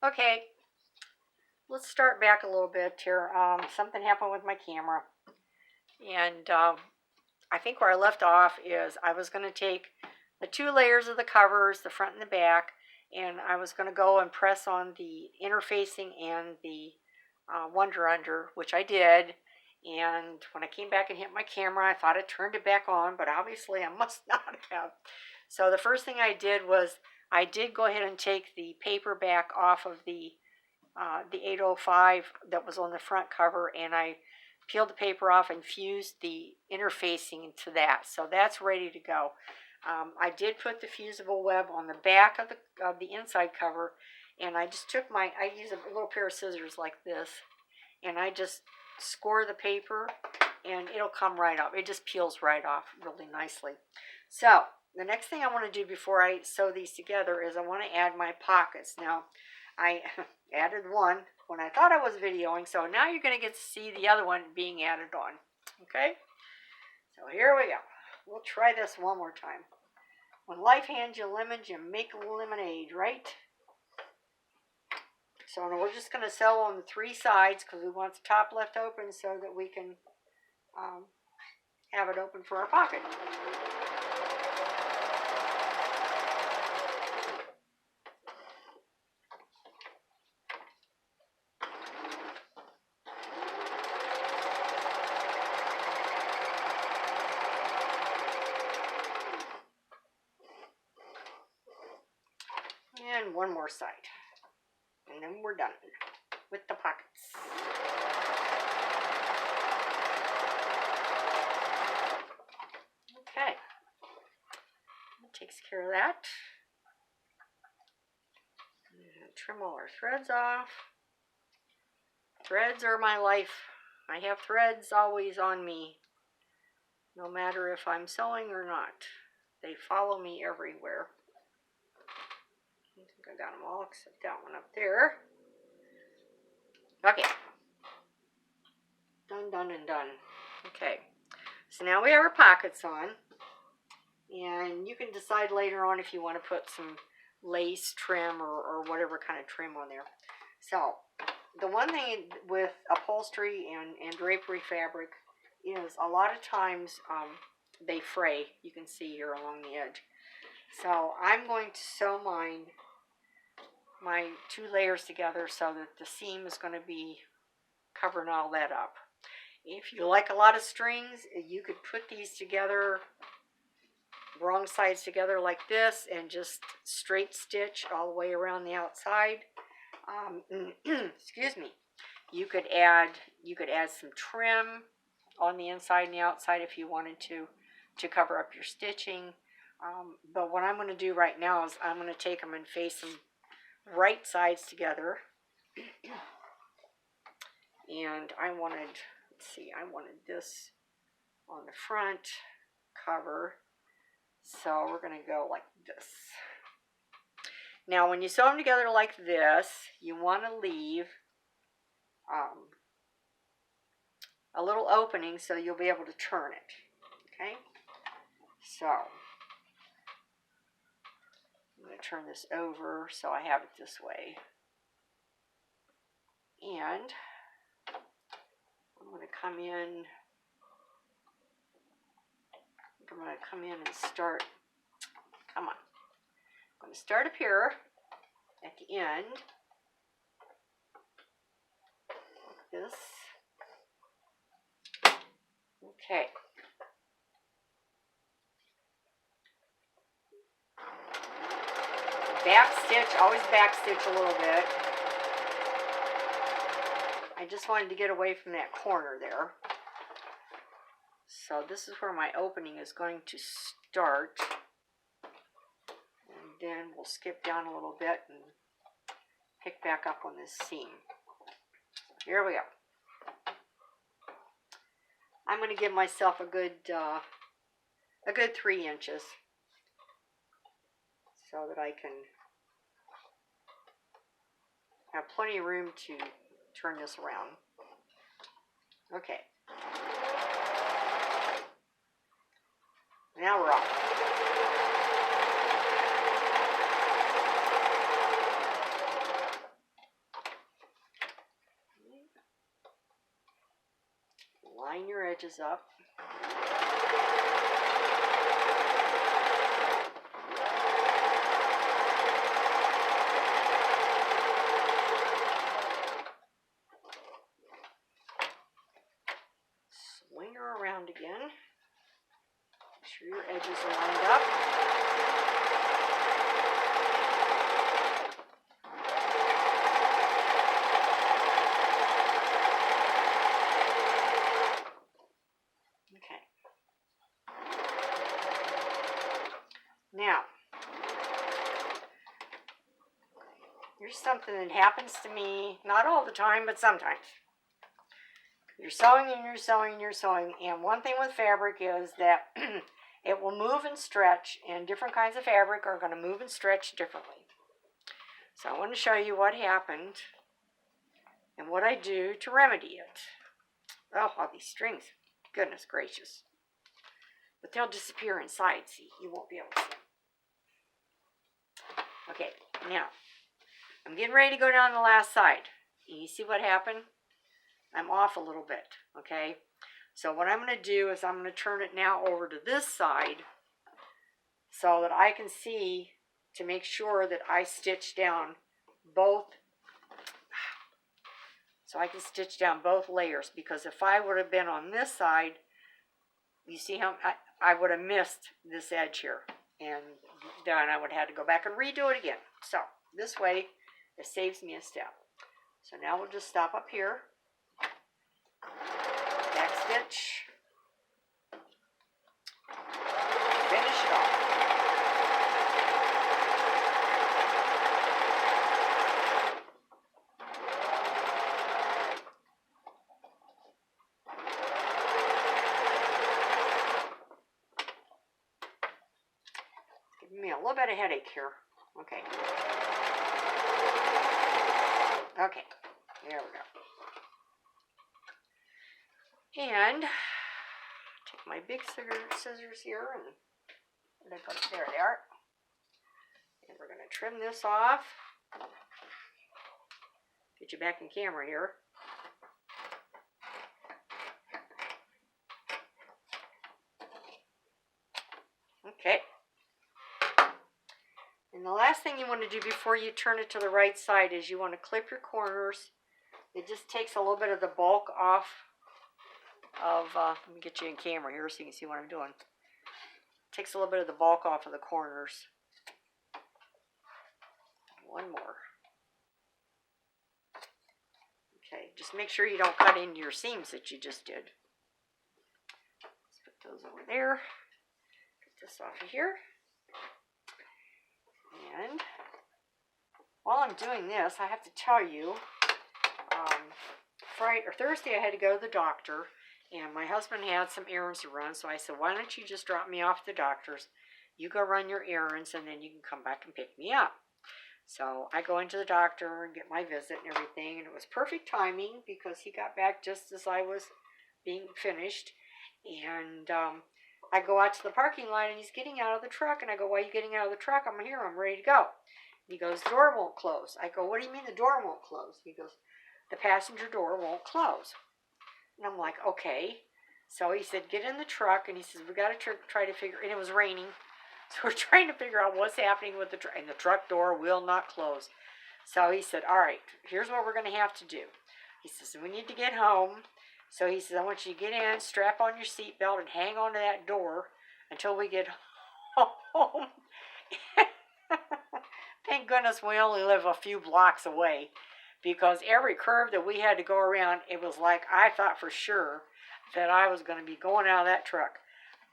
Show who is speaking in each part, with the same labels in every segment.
Speaker 1: Okay, let's start back a little bit here. Something happened with my camera, and I think where I left off is I was going to take the two layers of the covers, the front and the back, and I was going to go and press on the interfacing and the Wonder Under, which I did. And when I came back and hit my camera, I thought I turned it back on, but obviously I must not have. So the first thing I did was I did go ahead and take the paper back off of the 805 that was on the front cover, and I peeled the paper off and fused the interfacing into that. So that's ready to go. I did put the fusible web on the back of the inside cover, and I just took I use a little pair of scissors like this, and I just score the paper, and it'll come right off. It just peels right off really nicely. So the next thing I want to do before I sew these together is I want to add my pockets. Now, I added one when I thought I was videoing, so now you're going to get to see the other one being added on. Okay? So here we go. We'll try this one more time. When life hands you lemons, you make lemonade, right? So we're just going to sew on the three sides because we want the top left open so that we can have it open for our pocket. And one more side. And then we're done with the pockets. Okay. That takes care of that. And trim all our threads off. Threads are my life. I have threads always on me, no matter if I'm sewing or not. They follow me everywhere. I think I got them all except that one up there. Okay. Done, done, and done. Okay. So now we have our pockets on. And you can decide later on if you want to put some lace trim or whatever kind of trim on there. So the one thing with upholstery and drapery fabric is a lot of times they fray. You can see here along the edge. So I'm going to sew my two layers together so that the seam is going to be covering all that up. If you like a lot of strings, you could put these together, wrong sides together like this, and just straight stitch all the way around the outside. Excuse me. You could add some trim on the inside and the outside if you wanted to cover up your stitching. But what I'm going to do right now is I'm going to take them and face them right sides together. And I wanted, let's see, I wanted this on the front cover. So we're going to go like this. Now when you sew them together like this, you want to leave a little opening so you'll be able to turn it. Okay? So I'm going to turn this over so I have it this way. And I'm going to come in. I'm going to come in and start. Come on. I'm going to start up here at the end. Like this. Okay. Back stitch, always back stitch a little bit. I just wanted to get away from that corner there. So this is where my opening is going to start. And then we'll skip down a little bit and pick back up on this seam. Here we go. I'm going to give myself a good 3 inches so that I can have plenty of room to turn this around. Okay. Now we're off. edges up. Swing her around again. Make sure your edges are lined up. Okay. Now, here's something that happens to me, not all the time, but sometimes. You're sewing and you're sewing and you're sewing, and one thing with fabric is that it will move and stretch, and different kinds of fabric are going to move and stretch differently. So I want to show you what happened and what I do to remedy it. Oh, all these strings. Goodness gracious. But they'll disappear inside, see? You won't be able to see them. Okay, now, I'm getting ready to go down the last side. You see what happened? I'm off a little bit, okay? So what I'm going to do is I'm going to turn it now over to this side so that I can see to make sure that I stitch down both. So I can stitch down both layers, because if I would have been on this side, you see how I would have missed this edge here, and then I would have had to go back and redo it again. So this way it saves me a step. So now we'll just stop up here, back stitch, finish it off. Giving me a little bit of headache here. Okay. Okay, there we go. And take my big scissors here, and where did I put it? There they are. And we're going to trim this off. Get you back in camera here. Okay. And the last thing you want to do before you turn it to the right side is you want to clip your corners. It just takes a little bit of the bulk off of, let me get you in camera here so you can see what I'm doing. Takes a little bit of the bulk off of the corners. One more. Okay, just make sure you don't cut into your seams that you just did. Let's put those over there. Get this off of here. And while I'm doing this, I have to tell you, Friday or Thursday I had to go to the doctor, and my husband had some errands to run, so I said, why don't you just drop me off at the doctor's? You go run your errands, and then you can come back and pick me up. So I go into the doctor and get my visit and everything, and it was perfect timing because he got back just as I was being finished. And I go out to the parking lot, and he's getting out of the truck, and I go, why are you getting out of the truck? I'm here, I'm ready to go. He goes, the door won't close. I go, what do you mean the door won't close? He goes, the passenger door won't close. And I'm like, okay. So he said, get in the truck, and he says, we got to try to figure, and it was raining, so we're trying to figure out what's happening with the truck, and the truck door will not close. So he said, all right, here's what we're going to have to do. He says, we need to get home. So he says, I want you to get in, strap on your seatbelt, and hang on to that door until we get home. Thank goodness we only live a few blocks away, because every curve that we had to go around, it was like I thought for sure that I was going to be going out of that truck.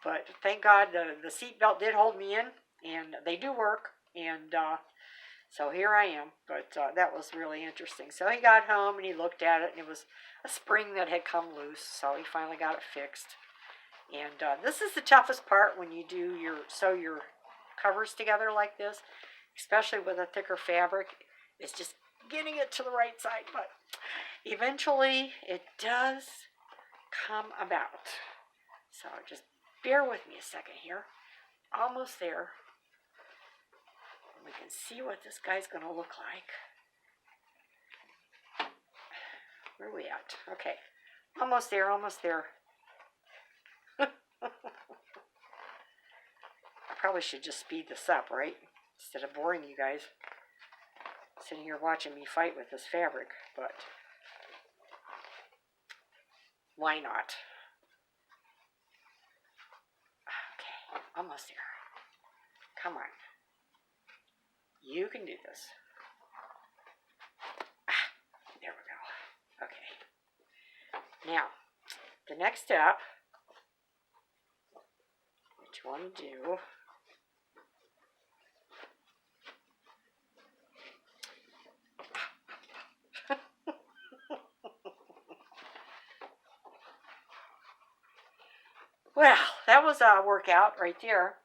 Speaker 1: But thank God the seatbelt did hold me in, and they do work, and so here I am. But that was really interesting. So he got home, and he looked at it, and it was a spring that had come loose, so he finally got it fixed. And this is the toughest part when you do sew your covers together like this, especially with a thicker fabric. It's just getting it to the right side, but eventually it does come about. So just bear with me a second here. Almost there. And we can see what this guy's going to look like. Where are we at? Okay. Almost there, almost there. I probably should just speed this up, right? Instead of boring you guys sitting here watching me fight with this fabric, but why not? Okay, almost there. Come on. You can do this. There we go. Okay. Now, the next step, what you want to do, well, that was a workout right there.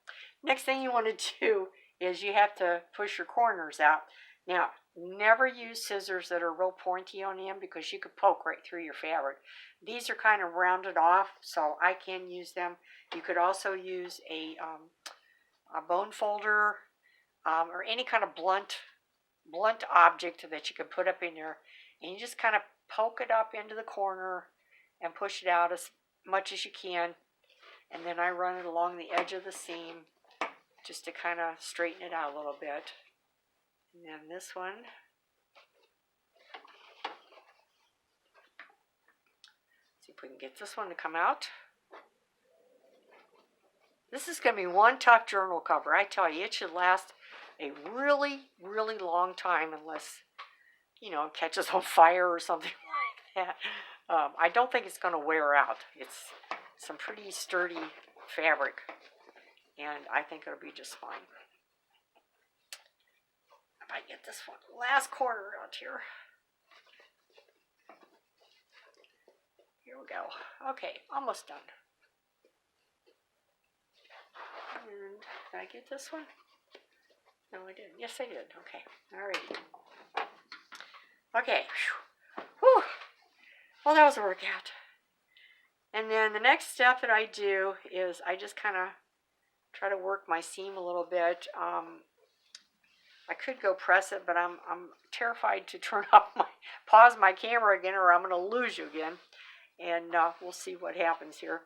Speaker 1: Next thing you want to do is you have to push your corners out. Now, never use scissors that are real pointy on them because you could poke right through your fabric. These are kind of rounded off, so I can use them. You could also use a bone folder or any kind of blunt object that you can put up in there, and you just kind of poke it up into the corner and push it out as much as you can, and then I run it along the edge of the seam just to kind of straighten it out a little bit. And then this one, see if we can get this one to come out. This is going to be one tough journal cover. I tell you, it should last a really, really long time unless, you know, it catches on fire or something like that. I don't think it's going to wear out. It's some pretty sturdy fabric, and I think it'll be just fine. If I get this one, last corner out here. Here we go. Okay, almost done. And did I get this one? No, I didn't. Yes, I did. Okay. Alrighty. Okay. Whew. Well, that was a workout. And then the next step that I do is I just kind of try to work my seam a little bit. I could go press it, but I'm terrified to pause my camera again, or I'm going to lose you again. And we'll see what happens here.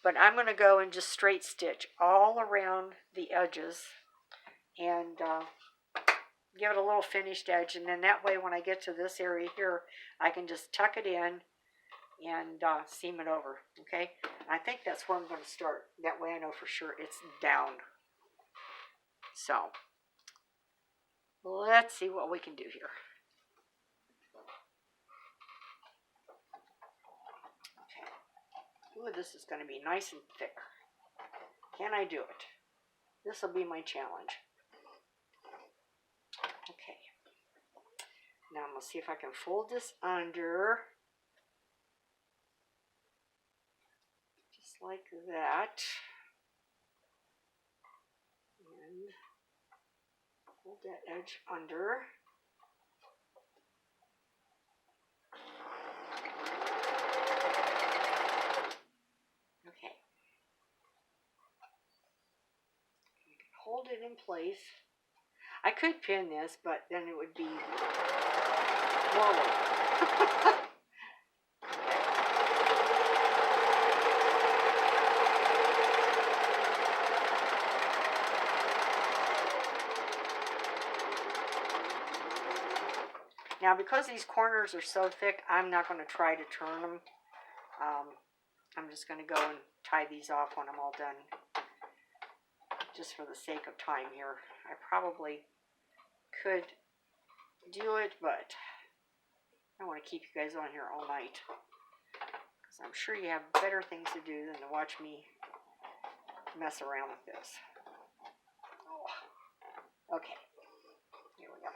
Speaker 1: But I'm going to go and just straight stitch all around the edges and give it a little finished edge. And then that way when I get to this area here, I can just tuck it in and seam it over. Okay? I think that's where I'm going to start. That way I know for sure it's down. So, let's see what we can do here. Ooh, this is going to be nice and thick. Can I do it? This will be my challenge. Okay. Now I'm going to see if I can fold this under. Just like that. And hold that edge under. Okay. Hold it in place. I could pin this, but then it would be more work. Now, because these corners are so thick, I'm not going to try to turn them. I'm just going to go and tie these off when I'm all done. Just for the sake of time here. I probably could do it, but I don't want to keep you guys on here all night. Because I'm sure you have better things to do than to watch me mess around with this. Oh. Okay. Here we go.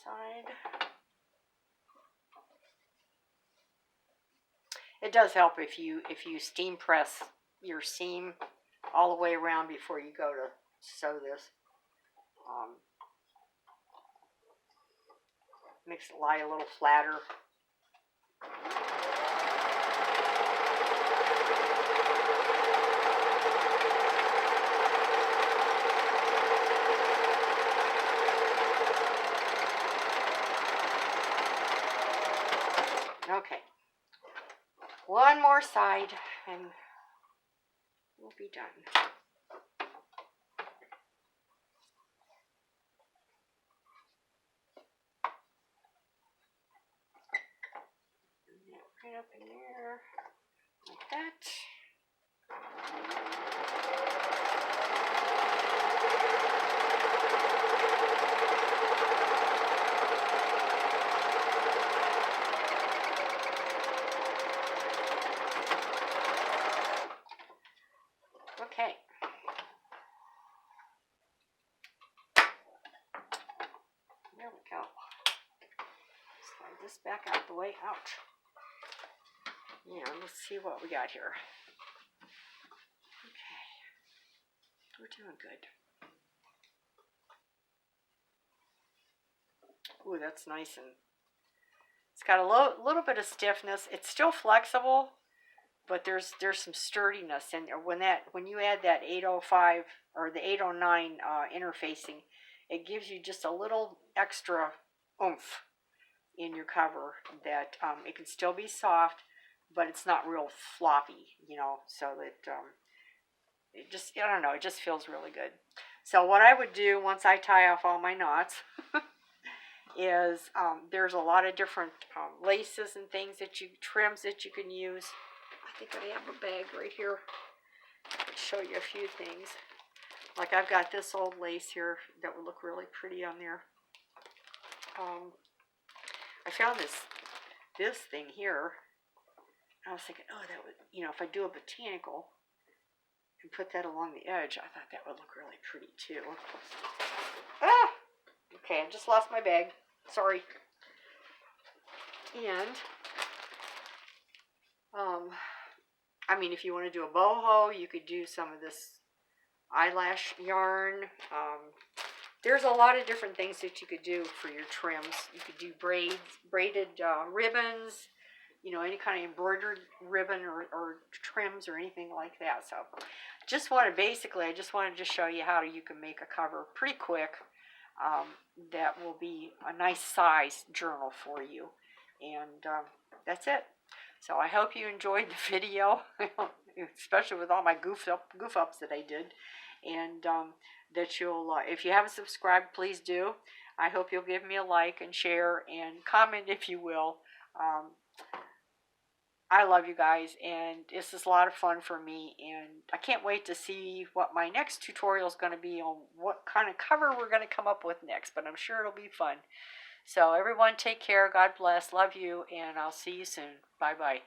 Speaker 1: Side. It does help if you steam press your seam all the way around before you go to sew this. makes it lie a little flatter. Okay, one more side and we'll be done. Right up in there, like that. Okay. There we go. Slide this back out the way. Ouch. Yeah, let's see what we got here. Okay. We're doing good. Ooh, that's nice, and it's got a little bit of stiffness. It's still flexible, but there's some sturdiness, and when you add that 805 or the 809 interfacing, it gives you just a little extra oomph in your cover that it can still be soft, but it's not real floppy, you know, so that it just, I don't know, it just feels really good. So what I would do once I tie off all my knots is there's a lot of different laces and things trims that you can use. I think I have a bag right here. I'll show you a few things. Like I've got this old lace here that would look really pretty on there. I found this thing here. I was thinking, oh, that would, you know, if I do a botanical and put that along the edge, I thought that would look really pretty too. Ah! Okay, I just lost my bag. Sorry. And, I mean, if you want to do a boho, you could do some of this eyelash yarn. There's a lot of different things that you could do for your trims. You could do braided ribbons, you know, any kind of embroidered ribbon or trims or anything like that. So I just wanted to show you how you can make a cover pretty quick that will be a nice size journal for you. And that's it. So I hope you enjoyed the video, especially with all my goof ups that I did. And that you'll, if you haven't subscribed, please do. I hope you'll give me a like and share and comment if you will. I love you guys, and this is a lot of fun for me, and I can't wait to see what my next tutorial is going to be on what kind of cover we're going to come up with next, but I'm sure it'll be fun. So everyone take care, God bless, love you, and I'll see you soon. Bye-bye.